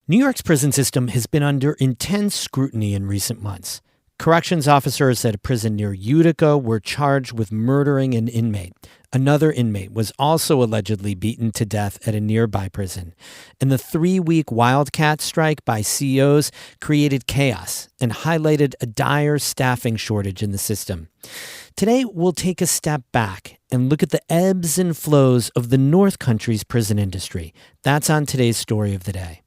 New York's prison system has been under intense scrutiny in recent months. Corrections officers at a prison near Utica were charged with murdering an inmate. Another inmate was also allegedly beaten to death at a nearby prison. And the 3-week wildcat strike by CEOs created chaos and highlighted a dire staffing shortage in the system. Today, we'll take a step back and look at the ebbs and flows of the North Country's prison industry. That's on today's Story of the Day.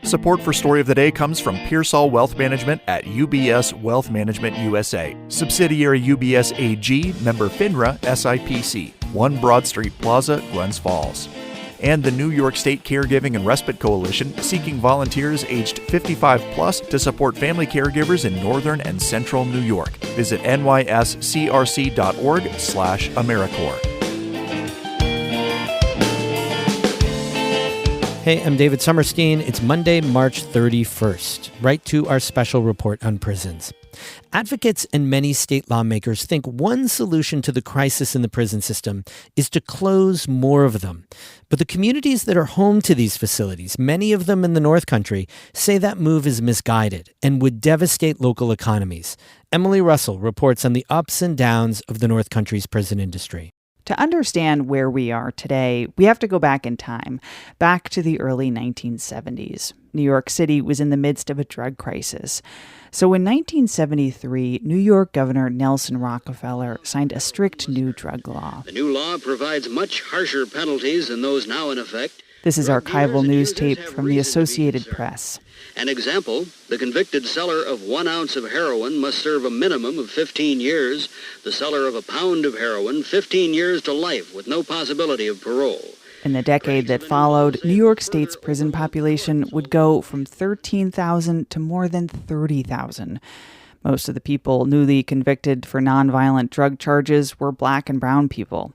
Support for Story of the Day comes from Pearsall Wealth Management at UBS Wealth Management USA. Subsidiary UBS AG, member FINRA, SIPC. 1 Broad Street Plaza, Glens Falls. And the New York State Caregiving and Respite Coalition, seeking volunteers aged 55 plus to support family caregivers in northern and central New York. Visit nyscrc.org/AmeriCorps. Hey, I'm David Summerstein. It's Monday, March 31st. Right to our special report on prisons. Advocates and many state lawmakers think one solution to the crisis in the prison system is to close more of them. But the communities that are home to these facilities, many of them in the North Country, say that move is misguided and would devastate local economies. Emily Russell reports on the ups and downs of the North Country's prison industry. To understand where we are today, we have to go back in time, back to the early 1970s. New York City was in the midst of a drug crisis. So in 1973, New York Governor Nelson Rockefeller signed a strict new drug law. The new law provides much harsher penalties than those now in effect. This is archival news tape from the Associated Press. An example, the convicted seller of 1 ounce of heroin must serve a minimum of 15 years. The seller of a pound of heroin, 15 years to life with no possibility of parole. In the decade that followed, New York State's prison population would go from 13,000 to more than 30,000. Most of the people newly convicted for nonviolent drug charges were black and brown people.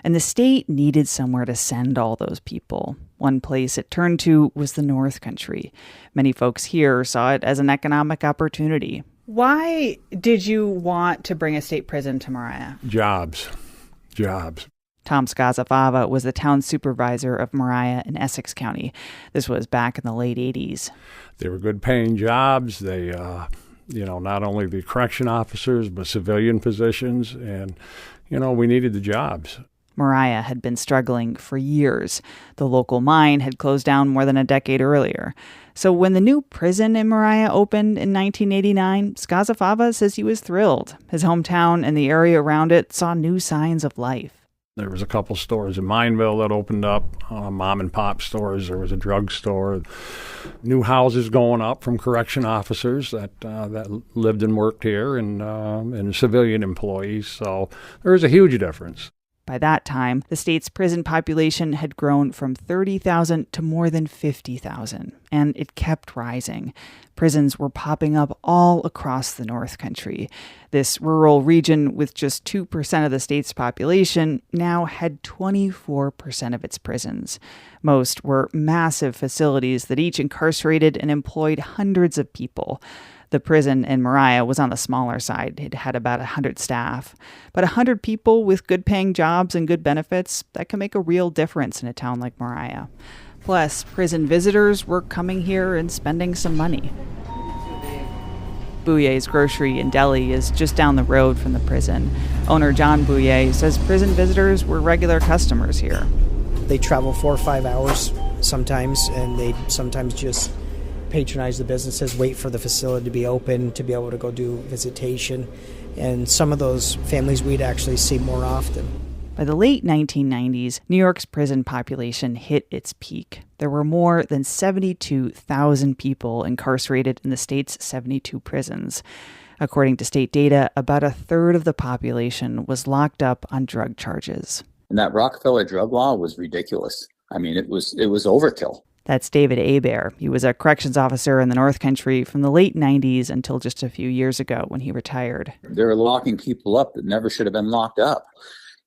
And the state needed somewhere to send all those people. One place it turned to was the North Country. Many folks here saw it as an economic opportunity. Why did you want to bring a state prison to Moriah? Jobs. Tom Scazafava was the town supervisor of Moriah in Essex County. This was back in the late 80s. They were good paying jobs. They, not only the correction officers, but civilian positions. And, we needed the jobs. Moriah had been struggling for years. The local mine had closed down more than a decade earlier. So when the new prison in Moriah opened in 1989, Scazafava says he was thrilled. His hometown and the area around it saw new signs of life. There was a couple stores in Mineville that opened up, mom and pop stores. There was a drugstore. New houses going up from correction officers that lived and worked here and civilian employees. So there was a huge difference. By that time, the state's prison population had grown from 30,000 to more than 50,000, and it kept rising. Prisons were popping up all across the North Country. This rural region, with just 2% of the state's population, now had 24% of its prisons. Most were massive facilities that each incarcerated and employed hundreds of people. The prison in Moriah was on the smaller side. It had about 100 staff. But 100 people with good-paying jobs and good benefits, that can make a real difference in a town like Moriah. Plus, prison visitors were coming here and spending some money. Bouye's Grocery and Deli is just down the road from the prison. Owner John Bouye says prison visitors were regular customers here. They travel 4 or 5 hours sometimes, and they sometimes just patronize the businesses, wait for the facility to be open to be able to go do visitation. And some of those families we'd actually see more often. By the late 1990s, New York's prison population hit its peak. There were more than 72,000 people incarcerated in the state's 72 prisons. According to state data, about a third of the population was locked up on drug charges. And that Rockefeller drug law was ridiculous. I mean, it was overkill. That's David Hebert. He was a corrections officer in the North Country from the late 90s until just a few years ago when he retired. They were locking people up that never should have been locked up.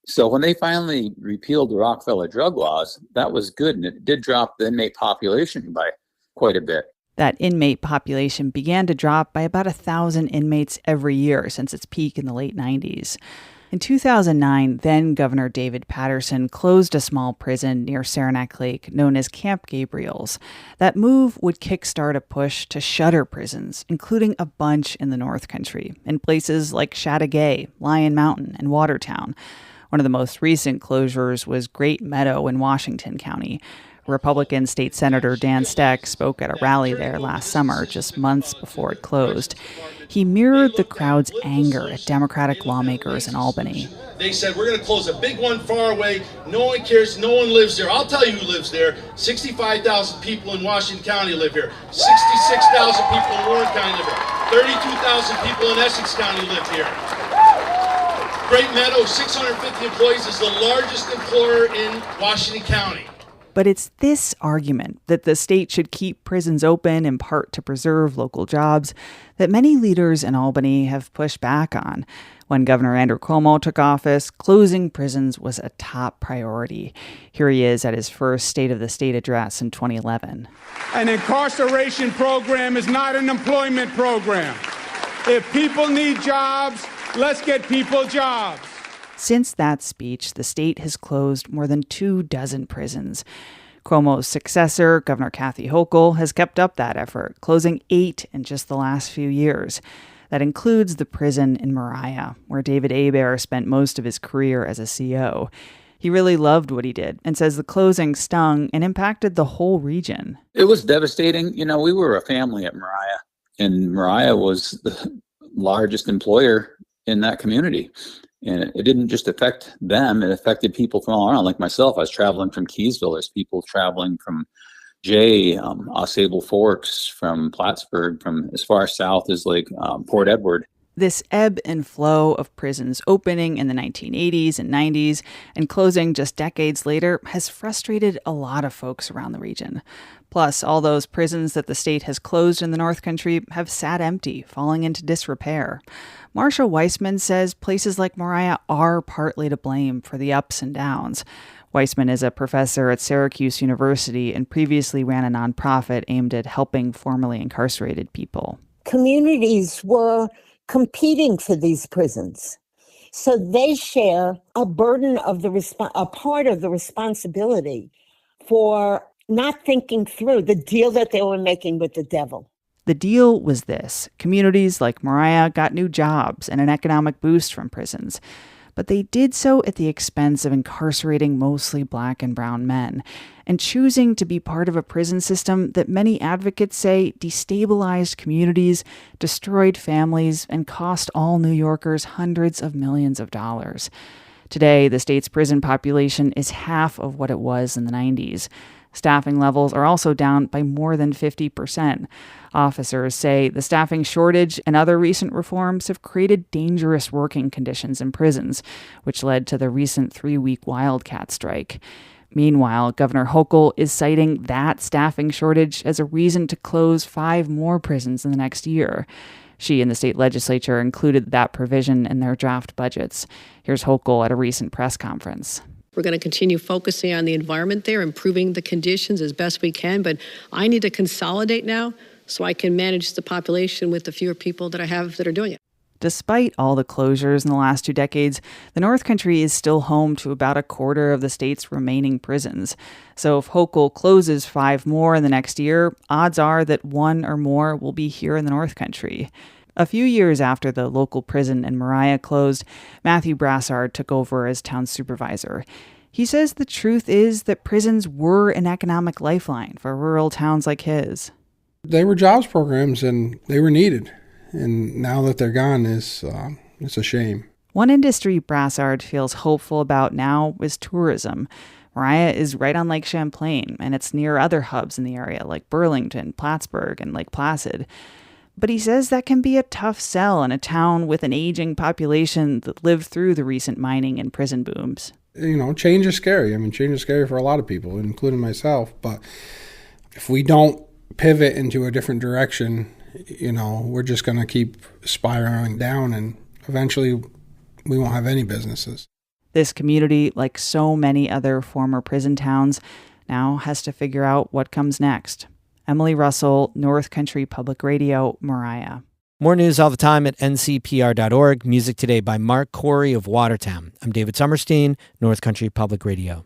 So when they finally repealed the Rockefeller drug laws, that was good, and it did drop the inmate population by quite a bit. That inmate population began to drop by about 1,000 inmates every year since its peak in the late 90s. In 2009, then Governor David Patterson closed a small prison near Saranac Lake known as Camp Gabriel's. That move would kickstart a push to shutter prisons, including a bunch in the North Country, in places like Chateauguay, Lion Mountain, and Watertown. One of the most recent closures was Great Meadow in Washington County. Republican State Senator Dan Steck spoke at a rally there last summer, just months before it closed. He mirrored the crowd's anger at Democratic lawmakers in Albany. They said, we're going to close a big one far away. No one cares. No one lives there. I'll tell you who lives there. 65,000 people in Washington County live here. 66,000 people in Warren County live here. 32,000 people in Essex County live here. Great Meadow, 650 employees, is the largest employer in Washington County. But it's this argument that the state should keep prisons open in part to preserve local jobs that many leaders in Albany have pushed back on. When Governor Andrew Cuomo took office, closing prisons was a top priority. Here he is at his first State of the State address in 2011. An incarceration program is not an employment program. If people need jobs, let's get people jobs. Since that speech, the state has closed more than 24 prisons. Cuomo's successor, Governor Kathy Hochul, has kept up that effort, closing 8 in just the last few years. That includes the prison in Moriah, where David Hebert spent most of his career as a CO. He really loved what he did and says the closing stung and impacted the whole region. It was devastating. You know, we were a family at Moriah, and Moriah was the largest employer in that community. And it didn't just affect them, it affected people from all around. Like myself, I was traveling from Keysville. There's people traveling from Osable Forks, from Plattsburgh, from as far south as like Port Edward. This ebb and flow of prisons opening in the 1980s and 90s and closing just decades later has frustrated a lot of folks around the region. Plus, all those prisons that the state has closed in the North Country have sat empty, falling into disrepair. Marcia Weissman says places like Moriah are partly to blame for the ups and downs. Weissman is a professor at Syracuse University and previously ran a nonprofit aimed at helping formerly incarcerated people. Communities were competing for these prisons. So they share a burden of a part of the responsibility for not thinking through the deal that they were making with the devil. The deal was this. Communities like Moriah got new jobs and an economic boost from prisons. But they did so at the expense of incarcerating mostly Black and brown men and choosing to be part of a prison system that many advocates say destabilized communities, destroyed families, and cost all New Yorkers hundreds of millions of dollars. Today, the state's prison population is half of what it was in the 90s. Staffing levels are also down by more than 50%. Officers say the staffing shortage and other recent reforms have created dangerous working conditions in prisons, which led to the recent 3-week wildcat strike. Meanwhile, Governor Hochul is citing that staffing shortage as a reason to close 5 more prisons in the next year. She and the state legislature included that provision in their draft budgets. Here's Hochul at a recent press conference. We're going to continue focusing on the environment there, improving the conditions as best we can, but I need to consolidate now so I can manage the population with the fewer people that I have that are doing it. Despite all the closures in the last 2 decades, the North Country is still home to about a quarter of the state's remaining prisons. So if Hochul closes 5 more in the next year, odds are that 1 or more will be here in the North Country. A few years after the local prison in Moriah closed, Matthew Brassard took over as town supervisor. He says the truth is that prisons were an economic lifeline for rural towns like his. They were jobs programs and they were needed. And now that they're gone, it's a shame. One industry Brassard feels hopeful about now is tourism. Moriah is right on Lake Champlain, and it's near other hubs in the area like Burlington, Plattsburgh, and Lake Placid. But he says that can be a tough sell in a town with an aging population that lived through the recent mining and prison booms. You know, change is scary. I mean, change is scary for a lot of people, including myself. But if we don't pivot into a different direction, you know, we're just going to keep spiraling down, and eventually we won't have any businesses. This community, like so many other former prison towns, now has to figure out what comes next. Emily Russell, North Country Public Radio, Moriah. More news all the time at ncpr.org. Music today by Mark Corey of Watertown. I'm David Summerstein, North Country Public Radio.